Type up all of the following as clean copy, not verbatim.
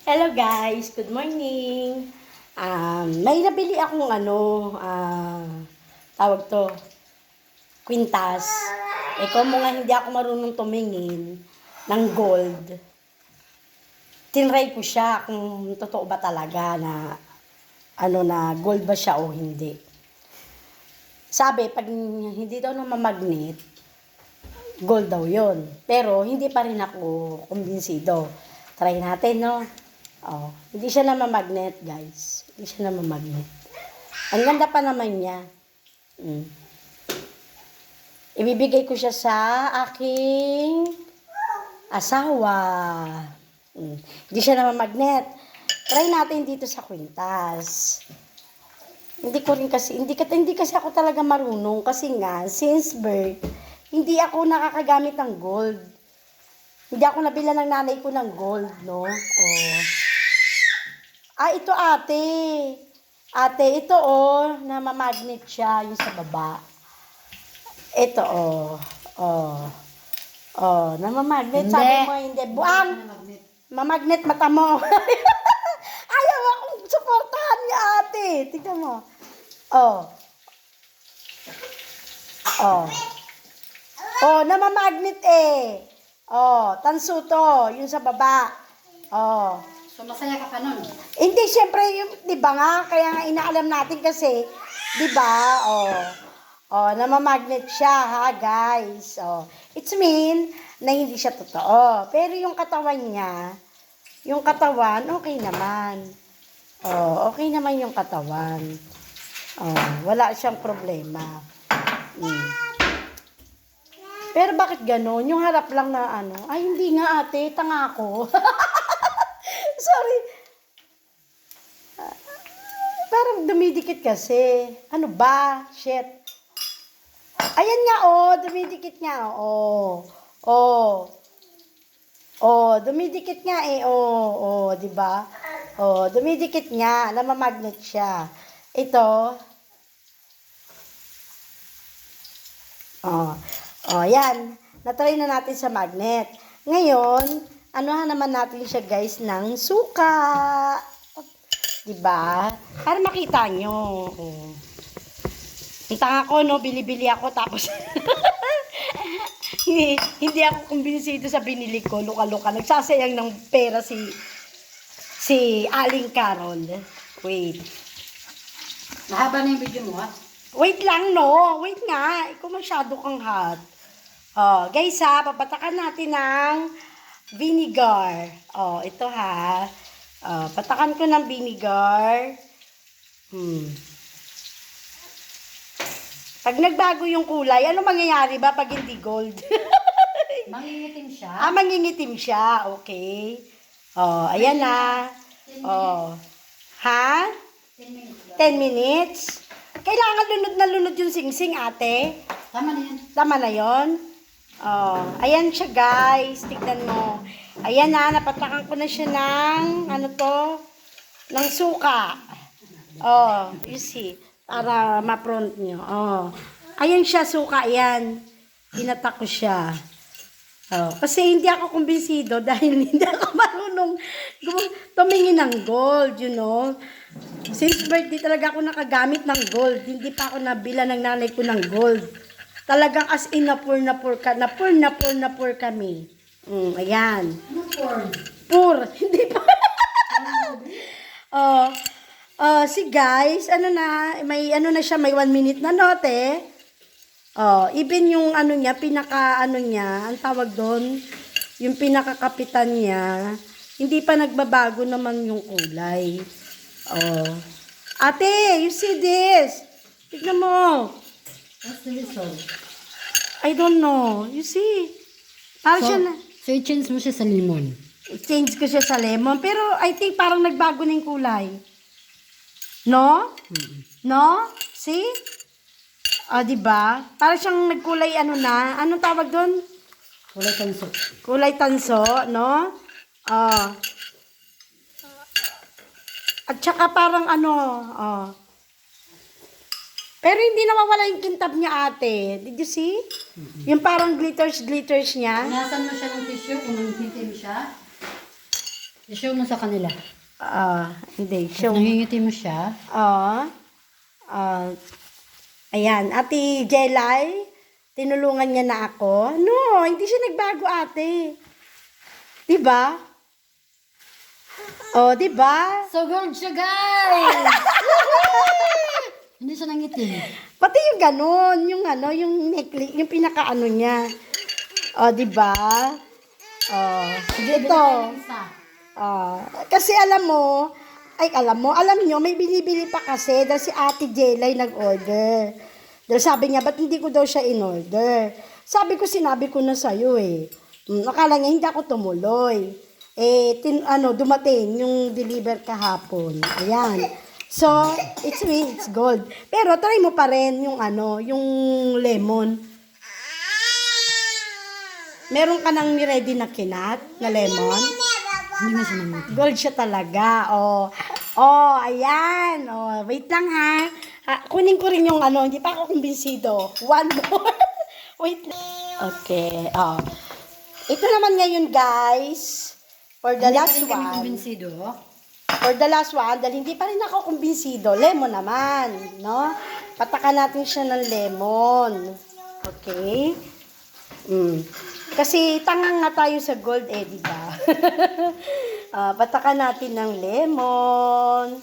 Hello guys, good morning. May nabili akong tawag to, kwintas. Kung mga hindi ako marunong tumingin ng gold, tinry ko siya kung totoo ba talaga na na gold ba siya o hindi. Sabi, pag hindi daw namamagnet, gold daw yon. Pero hindi pa rin ako kumbinsido. Try natin, no? Oh, hindi siya namamagnet, guys. Hindi siya namamagnet. Ang ganda pa naman niya. Ibibigay ko siya sa aking asawa. Hindi siya namamagnet. Try natin dito sa kwintas. Hindi kasi ako talaga marunong kasi nga since birth hindi ako nakakagamit ng gold. Hindi ako nabila ng nanay ko ng gold, no? Oh. Ito ate. Ate, ito namamagnet siya yung sa baba. Ito namamagnet. Sabi mo hindi. Buang! Mamagnet mata mo. Ayaw akong suportahan niya ate. Tignan mo. Namamagnet tanso to, yung sa baba. So, masaya ka pa nun? Hindi, syempre, di ba nga, kaya nga inaalam natin kasi, di ba, namamagnet siya, ha, guys. It's mean na hindi siya totoo. Pero yung katawan niya, okay naman. Okay naman yung katawan. Wala siyang problema. Pero bakit ganon? Yung harap lang na ay hindi nga ate, tanga ako. Sorry. Parang dumidikit kasi. Ano ba? Shit. Ayan nga dumidikit nga. Dumidikit nga di ba? Dumidikit nga, namamagnet siya. Ito. Yan. Natry na natin sa magnet. Ngayon, naman natin siya guys ng suka. Diba? Para makita nyo. Ang tanga ko, no? Bili-bili ako tapos hindi ako kumbinsido sa binili ko. Luka-luka. Nagsasayang ng pera si Aling Carol. Wait. Mahaba na yung video mo, ha? Wait lang, no? Wait nga. Ikaw masyado kang hot. Guys, papatakan natin ng vinegar. Ito ha. Patakan ko ng vinegar. Pag nagbago yung kulay, ano mangyayari ba pag hindi gold? Mangingitim siya. Mangingitim siya. Okay. Ayan na. 10 minutes. Ha? 10 minutes lang. 10 minutes? Kailangan lunod na lunod yung singsing, ate. Tama na yan. Tama na yon. Ayan siya guys, tignan mo. Ayan na, napatakan ko na siya ng, ng suka. You see, para ma-pront nyo. Ayan siya, suka, ayan. Pinatak ko siya. Kasi hindi ako kumbinsido dahil hindi ako marunong tumingin ng gold, you know. Since birthday talaga ako nakagamit ng gold. Hindi pa ako nabila ng nanay ko ng gold. Talagang as in na poor kami. Ayan. Ano porn? Poor. Hindi pa. Si guys, may na siya, may 1 minute na note. Even yung niya, ang tawag doon, yung pinakakapitan niya, hindi pa nagbabago naman yung kulay. Ate, you see this? Tignan mo. What's the result? I don't know. You see? Parang siya na. So, i-change mo siya sa lemon. Change ko siya sa lemon. Pero I think parang nagbago na yung kulay. No? No? See? Diba? Parang siyang nagkulay anong tawag doon? Kulay tanso. Kulay tanso, no? At saka parang pero hindi nawawala yung kintab niya, ate. Did you see? Yung parang glitters niya. Punasan mo siya ng tissue kung nangitim siya. I-show mo sa kanila. Hindi. Show. Nangingiti mo siya. Ayan. Ate Jelay, tinulungan niya na ako. No, hindi siya nagbago, ate. Diba? Oh, diba? So gold siya, guys! Hindi siya nangiti. Pati yung ganun, yung ano, yung necklace, yung pinaka-ano niya. Oh, diba? Oh, dito. Kasi alam nyo, may binibili pa kasi dahil si Ate Jelay nag-order. Dahil sabi niya, ba't hindi ko daw siya in-order? Sinabi ko na sa'yo eh. Akala niya, hindi ako tumuloy. Dumating yung deliver kahapon. Ayan. So, it's gold. Pero try mo pa rin yung yung lemon. Meron ka nang ready na kinat na lemon? Hindi nga siya nangiti. Gold siya talaga. Ayan. Wait lang ha. Kunin ko rin yung hindi pa ako kumbinsido. One more. Wait lang. Okay. Ito naman ngayon, guys. For the last Hindi pa rin kami one. kumbinsido. For the last one, dahil hindi pa rin ako kumbinsido, lemon naman, no? Patakan natin siya ng lemon. Okay? Kasi tangang nga tayo sa gold di ba? Patakan natin ng lemon.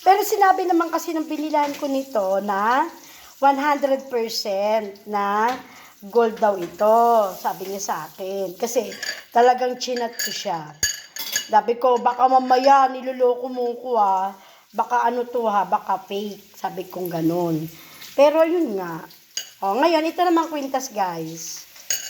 Pero sinabi naman kasi ng pinilan ko nito na 100% na gold daw ito. Sabi niya sa akin. Kasi talagang chinat ko siya. Sabi ko, baka mamaya niloloko mo ko baka baka fake. Sabi kong ganun. Pero yun nga. Ngayon, ito naman kwintas, guys.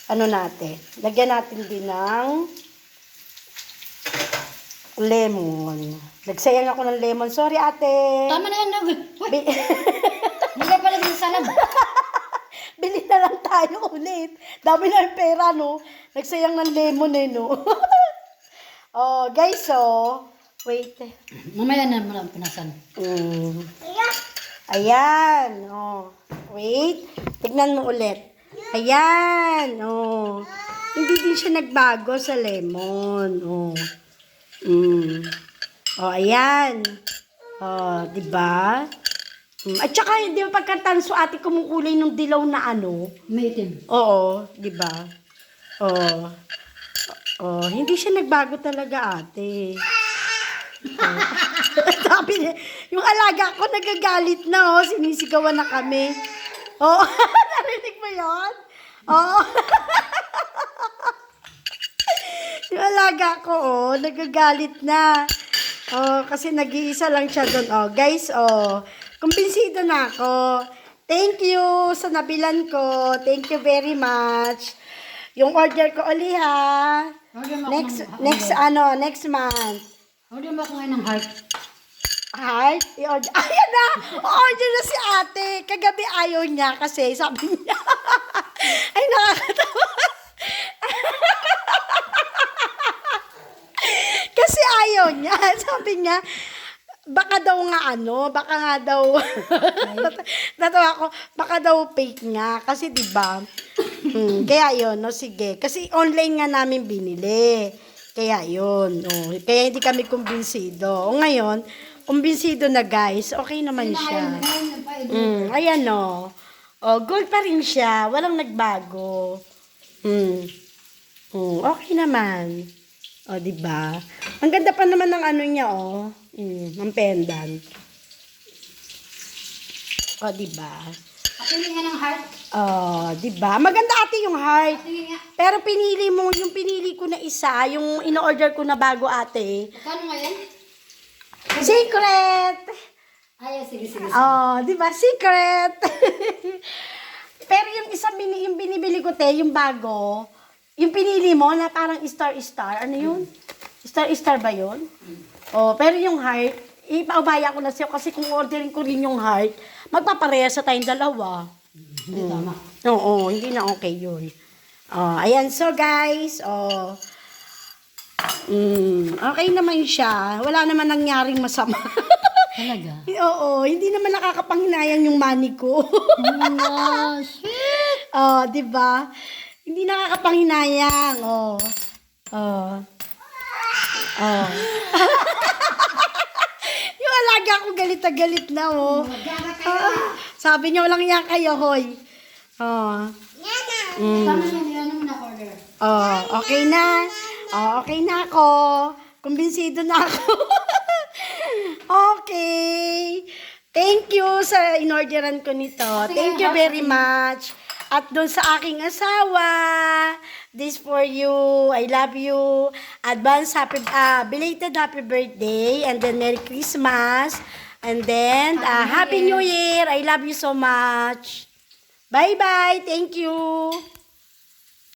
Natin? Lagyan natin din ng lemon. Nagsayang ako ng lemon. Sorry, ate. Tama na yan. Hindi ka pala din salad. Bili na lang tayo ulit. Dami na yung pera, no? Nagsayang ng lemon no? Guys, wait. Mamaya na mo lang punasan. Ayan, wait. Tignan mo ulit. Ayan, Hindi din siya nagbago sa lemon, ayan. Diba? At saka, di ba pagkatanso ate kumukulay ng dilaw na May itim. Oo, diba? Hindi siya nagbago talaga, ate. Sabi niya, yung alaga ko nagagalit na, sinisigawan na kami. Narinig mo yun? Yung alaga ko, nagagalit na. Kasi nag-iisa lang siya doon. Guys, kumbinsido na ako. Thank you sa nabilan ko. Thank you very much. Yung order ko uli ha. Next month. Order mo ako ngayon ng heart. Heart? I-order. Ayan na! O-order na si ate. Kagabi ayaw niya kasi sabi niya. Ay, nakakatawa. Kasi ayaw niya. Sabi niya, baka nga daw, natawa ko, baka daw fake nga. Kasi diba, kaya yun, sige. Kasi online nga namin binili. Kaya yun, kaya hindi kami kumbinsido. Ngayon, kumbinsido na guys, okay naman siya. Ayan gold pa rin siya, walang nagbago. Okay naman. Diba? Ang ganda pa naman ng niya, ng pendant. Diba? Patingin nga ng heart. Diba? Maganda ate yung heart. Patingin nga. Pero yung pinili ko na isa, yung in-order ko na bago ate. Kano nga yan? Secret! Ay, sige. Diba? Secret! Pero yung isa, yung binibili ko yung bago, yung pinili mo na parang star-star, ano yun? Star-star ba yun? Pero yung heart, ipaubaya ko na siya kasi kung ordering ko rin yung heart, magpapareha sa tayong dalawa. Hindi tama. Oo, hindi na okay yun. Ayan, so guys, okay naman siya. Wala naman nangyaring masama. Talaga? Oo, hindi naman nakakapanghinayang yung money ko. Shit! Diba? Hindi nakakapanghinayang. Oh. Oh. Yung alaga ko galit na galit na, oh. Sabi niya, walang yan kayo, hoy. Oh. Tama na yan ang na-order. Oh, okay na. Oh, okay na ako. Kumbinsido na ako. Okay. Thank you sa inorderan ko nito. Thank you very much. At doon sa aking asawa, this for you. I love you. Advance belated happy birthday and then Merry Christmas. And then Happy New Year. I love you so much. Bye-bye. Thank you.